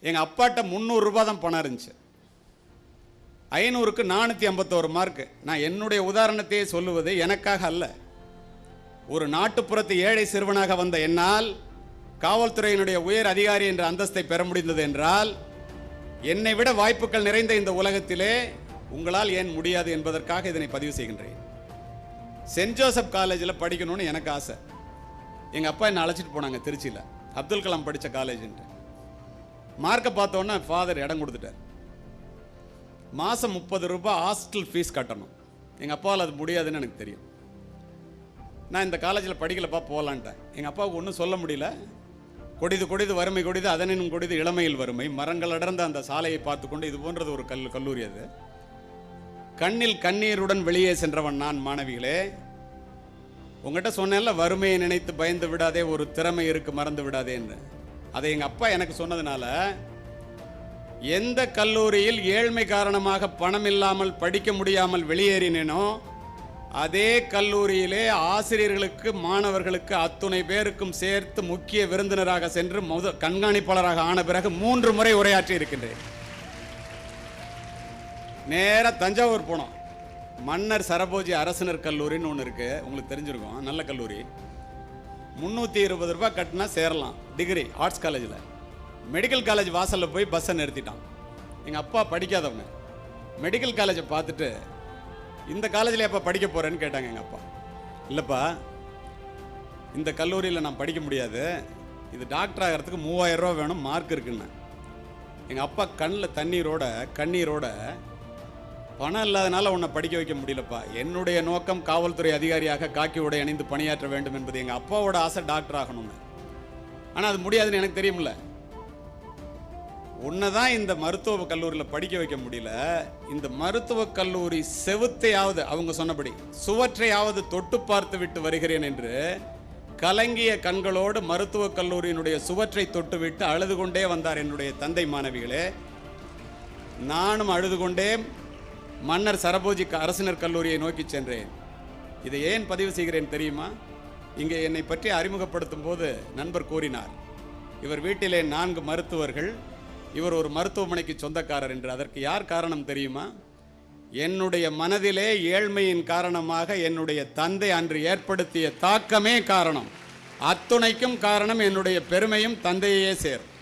எங்கள் அப்பாட்ட 300 ரூபாய் தான் பணம் இருந்துச்சு. 500க்கு 451 மார்க்கு. நான் என்னுடைய உதாரணத்தையே சொல்லுவது எனக்காக அல்ல. ஒரு நாட்டுப்புறத்து ஏழை சிறுவனாக வந்த என்னால் காவல்துறையினுடைய உயர் அதிகாரி என்ற அந்தஸ்தை பெற முடிந்தது என்றால், என்னை விட வாய்ப்புகள் நிறைந்த இந்த உலகத்திலே உங்களால் ஏன் முடியாது என்பதற்காக இதனை பதிவு செய்கின்றேன். சென்ட் ஜோசப் காலேஜில் படிக்கணும்னு எனக்கு ஆசை. எங்கள் அப்பா என்னை அழைச்சிட்டு போனாங்க திருச்சியில், அப்துல் கலாம் படித்த காலேஜுன்ட்டு. மார்க்கை பார்த்தோன்னே ஃபாதர் இடம் கொடுத்துட்டார். மாதம் 30 ரூபாய் ஹாஸ்டல் ஃபீஸ் கட்டணும். எங்கள் அப்பாவில் அது முடியாதுன்னு எனக்கு தெரியும். நான் இந்த காலேஜில் படிக்கலப்பா போகலான்ட்டேன். எங்கள் அப்பாவுக்கு ஒன்றும் சொல்ல முடியல. கொடிது கொடிது வறுமை கொடிது அதனினும் கொடிது இளமையில் வறுமை. மரங்கள் அடர்ந்த அந்த சாலையை பார்த்து கொண்டு இது போன்றது ஒரு கல்லூரி அது. கண்ணில் கண்ணீருடன் வெளியே சென்றவன் நான். மாணவிகளே, உங்கள்கிட்ட சொன்னேன்ல, வறுமையை நினைத்து பயந்து விடாதே, ஒரு திறமை இருக்கு மறந்து விடாதேன்னு. அதை எங்கள் அப்பா எனக்கு சொன்னதுனால எந்த கல்லூரியில் ஏழ்மை காரணமாக பணம் இல்லாமல் படிக்க முடியாமல் வெளியேறினேனோ அதே கல்லூரியிலே ஆசிரியர்களுக்கு மாணவர்களுக்கு அத்துணை பேருக்கும் சேர்த்து முக்கிய விருந்தினராக சென்று கண்காணிப்பாளராக ஆன பிறகு 3 முறை உரையாற்றி இருக்கின்றேன். நேராக தஞ்சாவூர் போனோம். மன்னர் சரபோஜி அரசினர் கல்லூரின்னு ஒன்று இருக்கு, உங்களுக்கு தெரிஞ்சிருக்கும், நல்ல கல்லூரி. 320 ரூபாய் கட்டினா சேரலாம் டிகிரி ஆர்ட்ஸ் காலேஜில். மெடிக்கல் காலேஜ் வாசலில் போய் பஸ்ஸை நிறுத்திட்டான். எங்கள் அப்பா படிக்காதவங்க. மெடிக்கல் காலேஜை பார்த்துட்டு, இந்த காலேஜில் எப்போ படிக்க போகிறேன்னு கேட்டாங்க எங்கள் அப்பா. இல்லைப்பா, இந்த கல்லூரியில் நான் படிக்க முடியாது, இது டாக்டர் ஆகிறதுக்கு 3000 ரூபா வேணும், மார்க் இருக்குன்னு. எங்கள் அப்பா கண்ணில் கண்ணீரோட பணம் இல்லாதனால உன்னை படிக்க வைக்க முடியலப்பா, என்னுடைய நோக்கம் காவல்துறை அதிகாரியாக காக்கி உடை அணிந்து பணியாற்ற வேண்டும் என்பது. எங்கள் அப்பாவோட ஆசை டாக்டர் ஆகணும்னு. ஆனால் அது முடியாதுன்னு எனக்கு தெரியுமில்ல. உன்னை தான் இந்த மருத்துவ கல்லூரியில் படிக்க வைக்க முடியல, இந்த மருத்துவ கல்லூரி செவுத்தையாவது, அவங்க சொன்னபடி சுவற்றையாவது தொட்டு பார்த்து விட்டு வருகிறேன் என்று கலங்கிய கண்களோடு மருத்துவக் கல்லூரியினுடைய சுவற்றை தொட்டு விட்டு அழுது கொண்டே வந்தார் என்னுடைய தந்தை. மாணவிகளே, நானும் அழுது கொண்டே மன்னர் சரபோஜி அரசினர் கல்லூரியை நோக்கி சென்றேன். இதை ஏன் பதிவு செய்கிறேன் தெரியுமா? இங்கே என்னை பற்றி அறிமுகப்படுத்தும் போது நண்பர் கூறினார், இவர் வீட்டிலே 4 மருத்துவர்கள், இவர் ஒரு மருத்துவமனைக்கு சொந்தக்காரர் என்று. அதற்கு யார் காரணம் தெரியுமா? என்னுடைய மனதிலே ஏழ்மையின் காரணமாக என்னுடைய தந்தை அன்று ஏற்படுத்திய தாக்கமே காரணம். அத்துணைக்கும் காரணம் என்னுடைய பெருமையும் தந்தையே சேரும்.